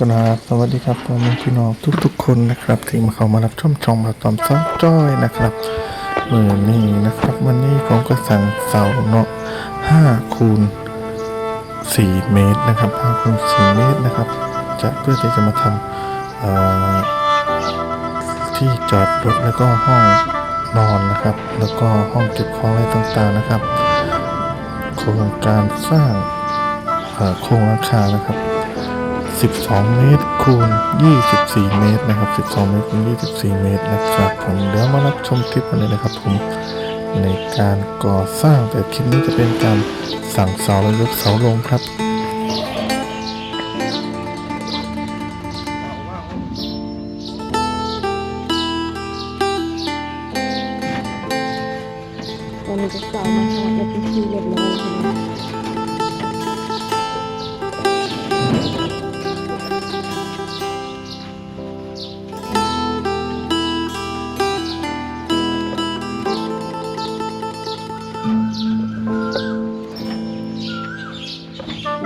กราบสวัสดีครับพ่อแม่พี่น้องทุกๆคนนะครับที่มาเข้ามารับชมช่องมาตอนซ้อจ้อยนะครับมือนี้นะครับวันนี้ผมก็สั่งเสาเนาะ5 คูณ 4 เมตรนะครับ5 คูณ 4 เมตรนะครับจะเพื่อที่จะมาทำที่จอดรถแล้วก็ห้องนอนนะครับแล้วก็ห้องเก็บของอะไรต่างๆนะครับโครงการสร้างโครงหลังคานะครับ12 เมตรคูณ 24 เมตรนะครับ12 เมตรคูณ 24 เมตรนะครับผมเดี๋ยวมารับชมคลิปกันเลยนะครับผมในการก่อสร้างแต่คลิปนี้จะเป็นการสั่งเสาและยกเสาลงครับตอนนี้จะสาวมาหาและพิธีเรียบร้อย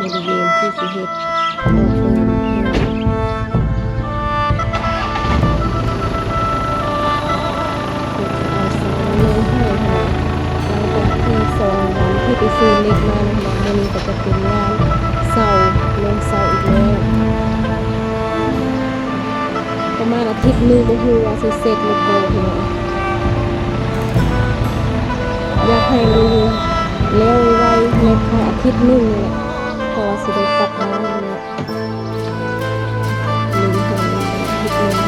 แล้วบริเวณที่สิเฮ็ดต่อเติมเอาเสาลงให้ค่ะหลังจากที่2 วันที่ไปซื้อเหล็กมานะคะวันนี้ก็จะเป็นงานเสาลงเสาอีกแล้วประมาณอาทิตย์นึงก็คือว่าสิเสร็จหรือบ่ค่ะอยากให้มันแล้วไวในภายอาทิตย์นึงนี่แหละเพราะว่าสิได้กลับมาเนี่ยลืมเพิ่นอาทิตย์นึง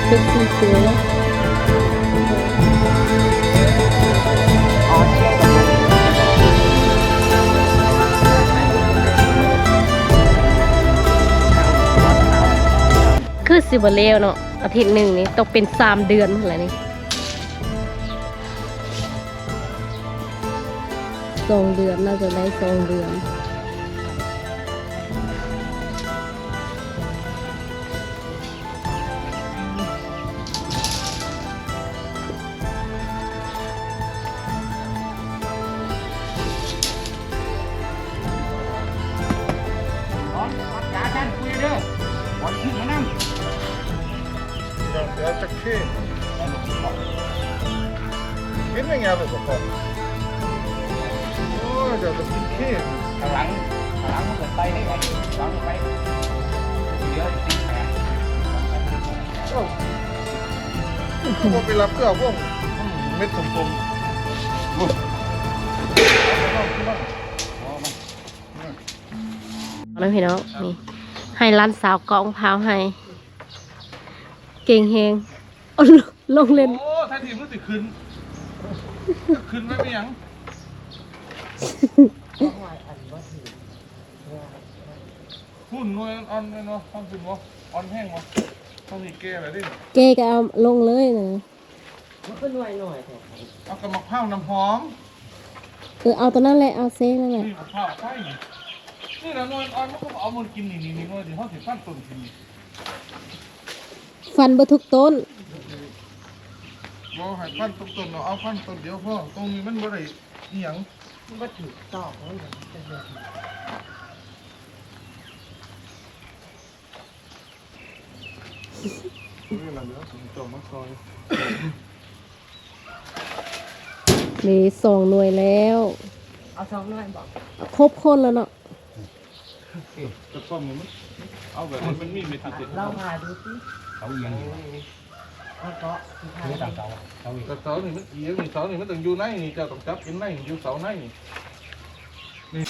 เป็นสีเขียวคือสิบเลวเนาะอาทิตย์หนึ่งนี่ตกเป็น3 เดือนอะไรนี่2 เดือนน่าจะได้2 เดือนเดี๋ยวจะขึ้นกินไม่ไงลูกพ่อโอ้เดี๋ยวจะกินเค้กข้างหลังมันเกิดไปได้ไงหลังไปเดี๋ยวติดแผล พวกไปรับเพื่อพวกเม็ดกลมน้องพี่น้องนี่ให้ร้านสาวกองพาวให้เก่งเฮงลงเล่น โอ้ถ้าทีมรู้สึกขึ้นไม่เป็นยังหุ่นนวลอ่อนเนาะต้องขึ้นวะอ่อนแห้งวะต้องมีเกลืออะไรดิ เกก็เอาลงเลยนะ มันก็หน่อยเอากระมะพร้าวน้ำหอม เอาตัวนั้นแหละเอาเซ่นั่นแหละ นี่มะพร้าวใช่นี่นะนวลอ่อนมันก็เอามันกินนี่นวลที่เขาถือฟันต้นกิน ฟันบะทุกต้น บ่ให้ฟันต้นเนาะเอาฟันต้นเดียวพอตรงนี้มันบ่ได้อีหยัง มันก็ถือตอกแล้วเหมือนจะเดือด นี่แหละเดี๋ยวผมจะมาซอย นี่2 หน่วยแล้ว เอา2 หน่อยบอก ครบคนแล้วเนาะ โอเค กระป๋องมันเอาแบบมันมีเม็ดติด เรามาดูสิเขาเอียงอยู่แล้วก็ที่ต่างเสาเขาอีก กระเสานี่มันเอียงนี่เสานี่มันต้องอยู่ในนี่เจ้าต้องจับเป็นในอยู่เสาในนี่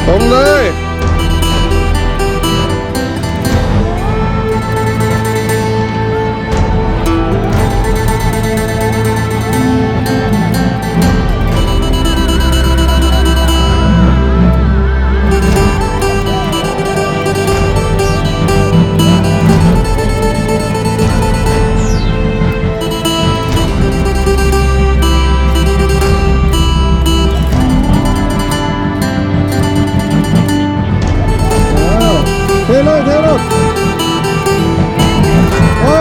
ตรงเลย เทเลยเทเลยโอ้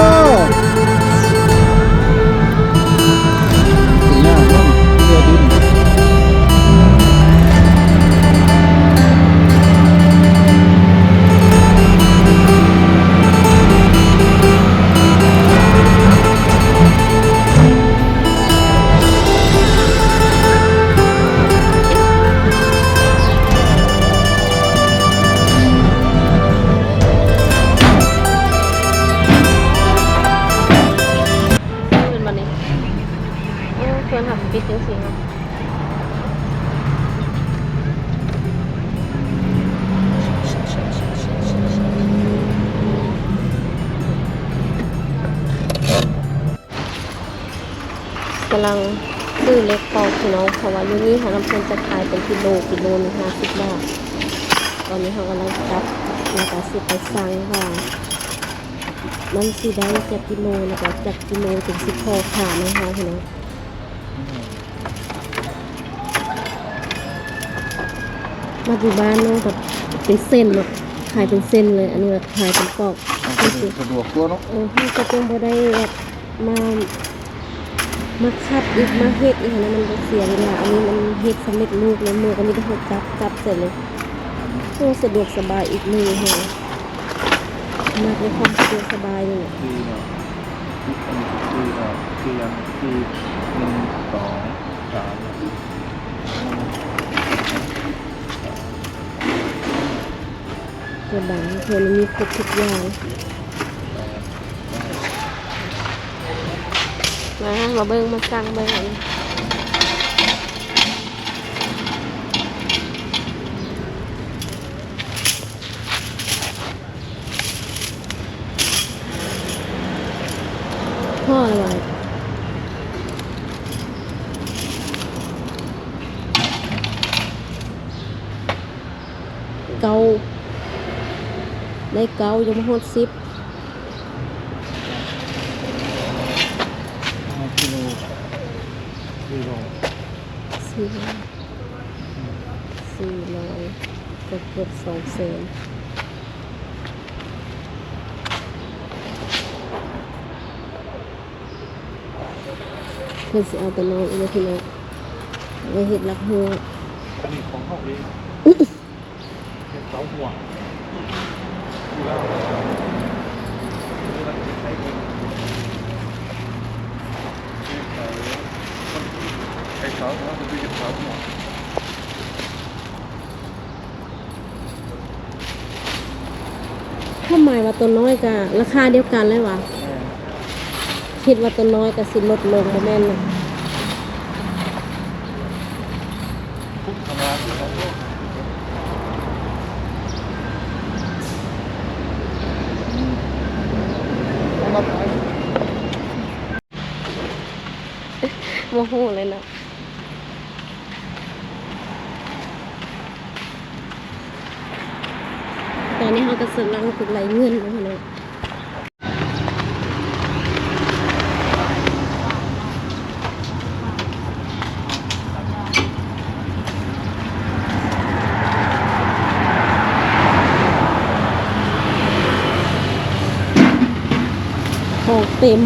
สีหน้ามันเรือดินเป็นวันนี้โอ้ควรทำปิดจริงๆเนาะกำลังซื้อเล็กปอกพี่น้องเพราะว่าอยู่นี่ค่ะน้ำเพิ่นจะขายเป็นกิโลนึง50 บาทตอนนี้เขากำลังจับแล้วก็สิไปสั่งว่ามันสิได้จากกิโลแล้วก็จากกิโลถึง10พอขาดนะคะพี่น้องมาอยู่บ้านเนาะแบบเป็นเส้นเนาะขายเป็นเส้นเลยอันนี้แบบขายเป็นปอกนี่คือ สะดวกตัวเนาะ พี่ก็ยังบ่ได้แบบมาคัดอีกมาเฮ็ดอีกนะมันก็เสียเวลาอันนี้มันเฮ็ดสำเร็จรูปแล้วมือก็มีแต่เขาจับเสร็จเลยโอ้สะดวกสบายอีกมือแฮะมากในความสะดวกสบายเลย ทีเนาะทียังที1 2 3 ตัวบังเธอมีครบทุกอย่างมาเบิ่งมาสั่งเบิ่งอันนี้ เก้ายังไม่ฮอด10 กิโลกิโล 400เกือบ200,000เพิ่นสิเอาแต่น้อยอีกแล้วพี่น้องไว้เฮ็ดลักหัว อันนี้ของเขาเองเป็นเสาหัวอยู่แล้วใช้เองใช้เสาแล้วจะเป็นเสาหัว ถ้าหมายว่าตัวน้อยก็ราคาเดียวกันเลยวะคิดว่าตัวน้อยก็สิลดลงบ่แม่นเลย ทุกธรรมดาที่เขาโลก โมโหเลยนะตอนนี้เขาก็สลังติดไหลเงินแล้วนะของเต็ม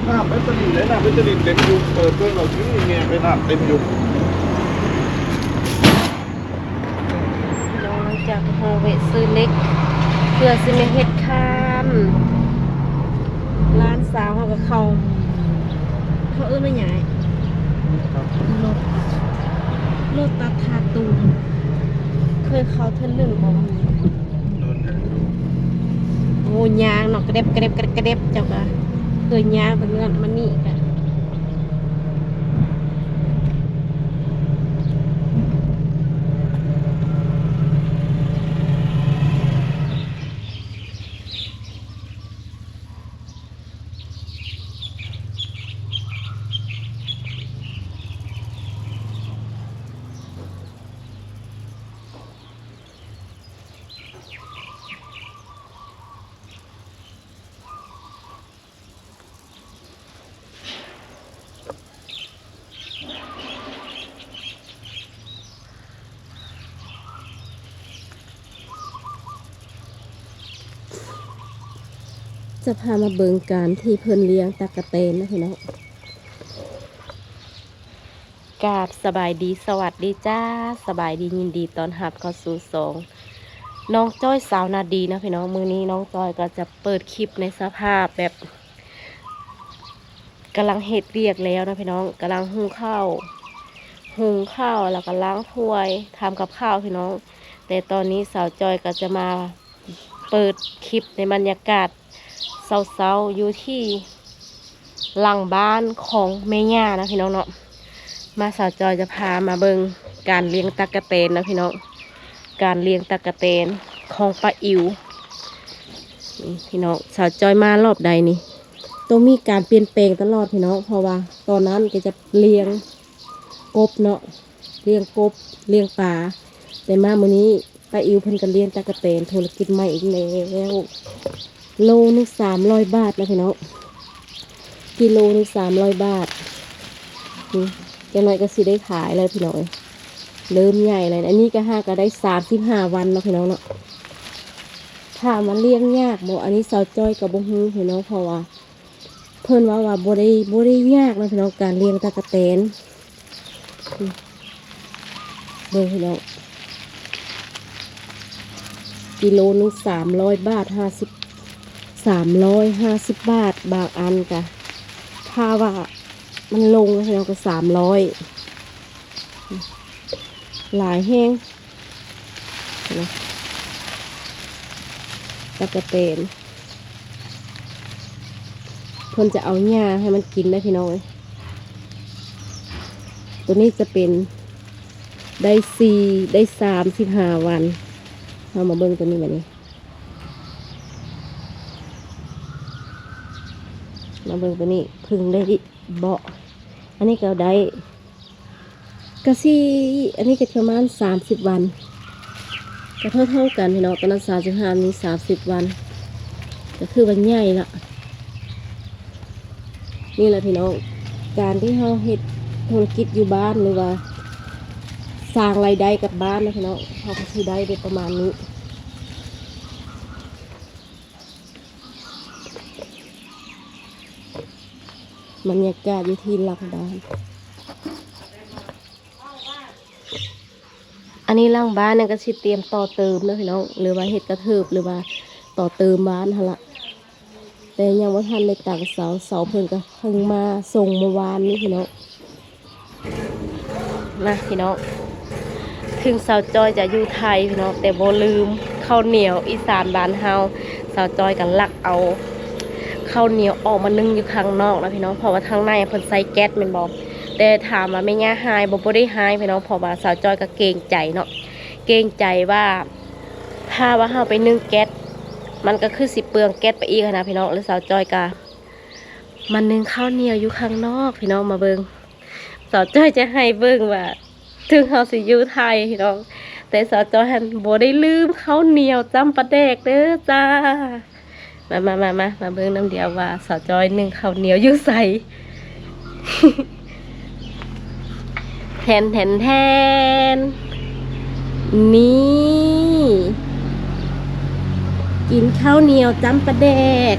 น้ำเป็นตลิ่งเลยน้ำเป็นตลิ่งเต็มอยู่เปิดตัวเราที่นี่ไปน้ำเต็มอยู่ น้องหลังจากพอเวะซื้อเล็ก เพื่อสิมาเฮ็ดคานร้านสาวเขากับเขาไม่ใหญ่รถตัดทาตูนเคยเขาเท่านึงบอกว่าโอ้ยางเนาะกระเด็บเจ้าก็เคยยางเป็นเงินมันนี่กันจะพามาเบิ่งการที่เพิ่นเลี้ยงตะกะเตนนะพี่น้องกราบสบายดีสวัสดีจ้าสบายดียินดีตอนหับเข้าสู่น้องจ้อยสาวนาดีนะพี่น้องมื้อนี้น้องจ้อยก็จะเปิดคลิปในสภาพแบบกำลังเฮ็ดเรียกแล้วนะพี่น้องกำลังหุงข้าวแล้วก็ล้างถ้วยทำกับข้าวพี่น้องแต่ตอนนี้สาวจอยก็จะมาเปิดคลิปในบรรยากาศเศร้าๆอยู่ที่หลังบ้านของแม่ย่านะพี่น้องเนาะมาสาวจอยจะพามาเบิ่งการเลี้ยงตั๊กแตนนะพี่น้องการเลี้ยงตั๊กแตนของป้าอิ๋วนี่พี่น้องสาวจอยมารอบใดนี่ต้องมีการเปลี่ยนแปลงตลอดพี่น้องเพราะว่าตอนนั้นแกจะเลี้ยงกบเนาะเลี้ยงกบเลี้ยงปลาแต่มามื้อนี้ป้าอิ๋วเพิ่นก็เลี้ยงตั๊กแตนธุรกิจใหม่อีกแล้วโลนึง300 บาทนะพี่น้องกิโลนึง300 บาทนี่ยังไงก็สิได้ขายเลยพี่น้องเริ่มใหญ่เลยอันนี้ก็ก็ได้35 วันแล้วพี่น้องเนาะถ้ามันเลี้ยงยากบ่อันนี้สาวจ้อยกับบ่ฮู้พี่น้องเพราะว่าเพิ่นว่าบ่ได้ยากนะพี่น้องการเลี้ยงตะกะแตนเบิ่งพี่น้องกิโลนึง300 บาท350 บาทบางอันกะถ้าว่ามันลงพี่น้องก็300หลายแห้งนะตะกะแตนเพิ่นจะเอาหญ้าให้มันกินได้พี่น้อง ตัวนี้จะเป็นได้35 วันเรามาเบิ่งตัวนี้แบบนี้มาเบิ่งตัวนี้พึ่งได้เบาะอันนี้ก็ได้กะซี่อันนี้ก็ประมาณ30 วันก็เท่ากันพี่น้องตอนนั้น35นี้30 วันก็คือวันใหญ่ละนี่แหละพี่น้องการที่เราเฮ็ดธุรกิจอยู่บ้านหรือว่าสร้างรายได้กับบ้านนะพี่น้องเราก็คือได้ประมาณนี้บรรยากาศอยู่ที่หลังบ้านอันนี้หลังบ้านเนี่ยก็สิเตรียมต่อเติมนะพี่น้องหรือว่าเฮ็ดกระเทิบหรือว่าต่อเติมบ้านหั่นล่ะแต่ยังว่าทันในต่างเสาเพิ่นก็เพิ่งมาส่งเมื่อวานนี้พี่น้องนะพี่น้องถึงสาวจอยจะอยู่ไทยพี่น้องแต่บ่ลืมข้าวเหนียวอีสานบ้านเฮาสาวจอยก็ลักเอาข้าวเหนียวออกมานึ่งอยู่ข้างนอกนะพี่น้องเพราะว่าทางในเพิ่นใส่แก๊สแม่นบ่แต่ถามว่าแม่ย่าหายบ่ได้หายพี่น้องเพราะว่าสาวจอยก็เกรงใจเนาะเกรงใจว่าถ้าว่าเฮาไปนึ่งแก๊สมันก็คือสิเปลืองแก๊สไปอีกนะพี่น้องแล้วสาวจอยก็มันนึ่งข้าวเหนียวอยู่ข้างนอกพี่น้องมาเบิ่งสาวจอยจะให้เบิ่งว่าถึงเฮาสิอยู่ไทยพี่น้องแต่สาวจอยหันบ่ได้ลืมข้าวเหนียวจำปลาแดกเด้อจ้ามาเบิ่งน้ำเดียวว่าสาวจอยนึ่งข้าวเหนียวอยู่ใส่ แทนนี่กินข้าวเหนียวจำปลาแดก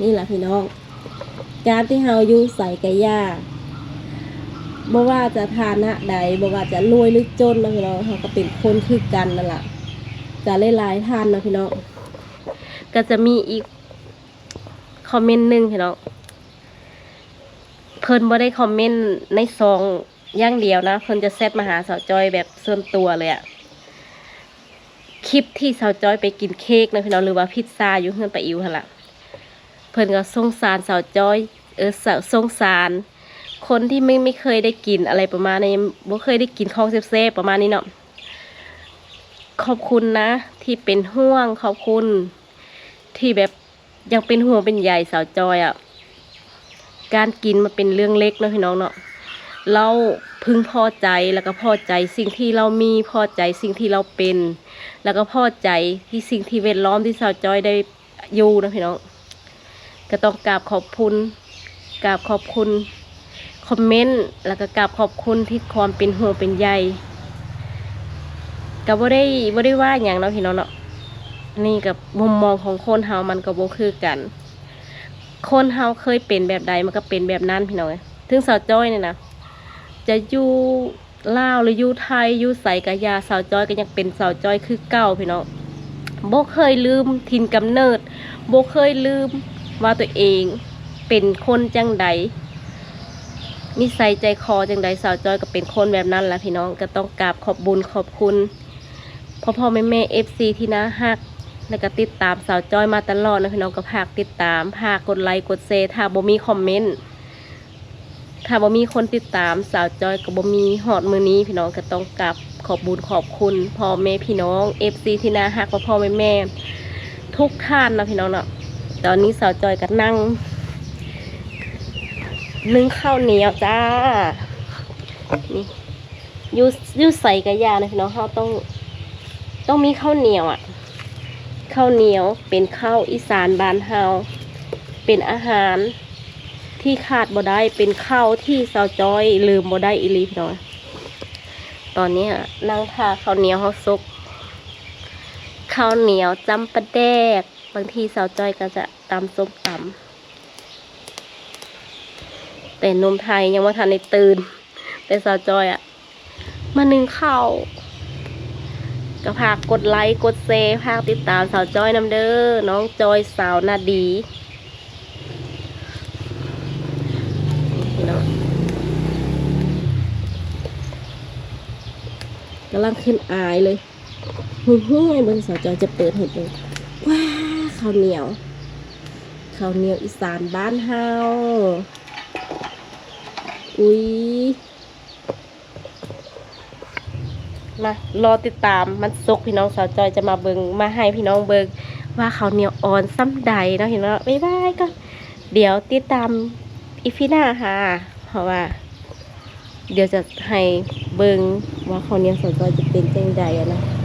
นี่แหละพี่น้องการที่เฮาอยู่ใส่กะย่าบ่ว่าจะฐานะใดบ่ว่าจะรวยหรือจนนะพี่น้องเฮาก็เป็นคนคือกันนั่นแหละจะหลายๆท่านนะพี่น้องก็จะมีอีกคอมเมนต์หนึ่งพี่น้องเพิ่นบ่ได้คอมเมนต์ในซองอย่างเดียวนะเพิ่นจะแซดมาหาสาวจอยแบบส่วนตัวเลยอะคลิปที่สาวจอยไปกินเค้กนะพี่น้องหรือว่าพิซซ่าอยู่เฮือนป้าอิ๋วหั่นล่ะเพิ่นก็สงสารสาวจอยสงสารคนที่ไม่เคยได้กินอะไรประมาณนี้บ่เคยได้กินของแซ่บๆประมาณนี้เนาะขอบคุณนะที่เป็นห่วงขอบคุณที่แบบยังเป็นห่วงเป็นใยสาวจอยอ่ะการกินมันเป็นเรื่องเล็กนะพี่น้องเนาะเราพึงพอใจแล้วก็พอใจสิ่งที่เรามีพอใจสิ่งที่เราเป็นแล้วก็พอใจที่สิ่งที่แวดล้อมที่สาวจอยได้อยู่นะพี่น้องก็ต้องกราบขอบคุณคอมเมนต์แล้วก็กราบขอบคุณที่ความเป็นห่วงเป็นใยก็บ่ได้ว่าอย่างเนาะพี่น้องเนาะนี่กับมุมมองของคนเฮามันก็บ่คือกันคนเฮาเคยเป็นแบบใดมันก็เป็นแบบนั้นพี่น้องถึงสาวจ้อยเนี่ยนะจะอยู่ลาวหรืออยู่ไทยอยู่ไสกะยาสาวจ้อยก็ยังเป็นสาวจ้อยคือเก่าพี่น้องบ่เคยลืมถิ่นกำเนิดบ่เคยลืมว่าตัวเองเป็นคนจังใดนิสัยใจคอจังใดสาวจ้อยก็เป็นคนแบบนั้นแหละพี่น้องก็ต้องกราบขอบบุญขอบคุณพ่อแม่ FC ที่น่าฮักแล้วก็ติดตามสาวจ้อยมาตลอดนะพี่น้องก็พากติดตามพากกดไลค์กดแชร์ถ้าบ่มีคอมเมนต์ถ้าบ่มีคนติดตามสาวจ้อยก็บ่มีฮอดมื้อนี้พี่น้องก็ต้องกราบขอบบุญขอบคุณพ่อแม่พี่น้อง FC ที่น่าฮักพ่อแม่ทุกท่านนะพี่น้องเนาะตอนนี้สาวจ้อยก็นั่งนึ่งข้าวเหนียวจ้านี่อยู่ใส่กะยานะพี่น้องเขาต้องมีข้าวเหนียวอ่ะข้าวเหนียวเป็นข้าวอีสานบ้านเฮาเป็นอาหารที่ขาดบ่ได้เป็นข้าวที่สาวจอยลืมบ่ได้อีหลีพี่น้องตอนนี้นั่งทาข้าวเหนียวเฮาสุกข้าวเหนียวจำปลาแดกบางทีสาวจอยก็จะตำส้มตำแต่นมไทยยังว่าทันในตื่นแต่สาวจอยอะมานึ่งข้าวก็พากกดไลค์กดแชร์พากติดตามสาวจอยนำเด้อน้องจอยสาวนาดีกำลังขึ้นอายเลยหุ้ยเบิ่งสาวจอยจะเปิดให้ดูว้าข้าวเหนียว ข้าวเหนียวอีสานบ้านเฮาอุ้ยมารอติดตามมันสุกพี่น้องสาวจอยจะมาเบิงมาให้พี่น้องเบิงว่าข้าวเหนียวอ่อนซ้ำใดเนาะเห็นแล้วบ๊ายบายก็เดี๋ยวติดตามอีพีหน้าค่ะเพราะว่า เดี๋ยวจะให้เบิงว่าข้าวเหนียวสาวจอยจะเป็นจังใดอะนะ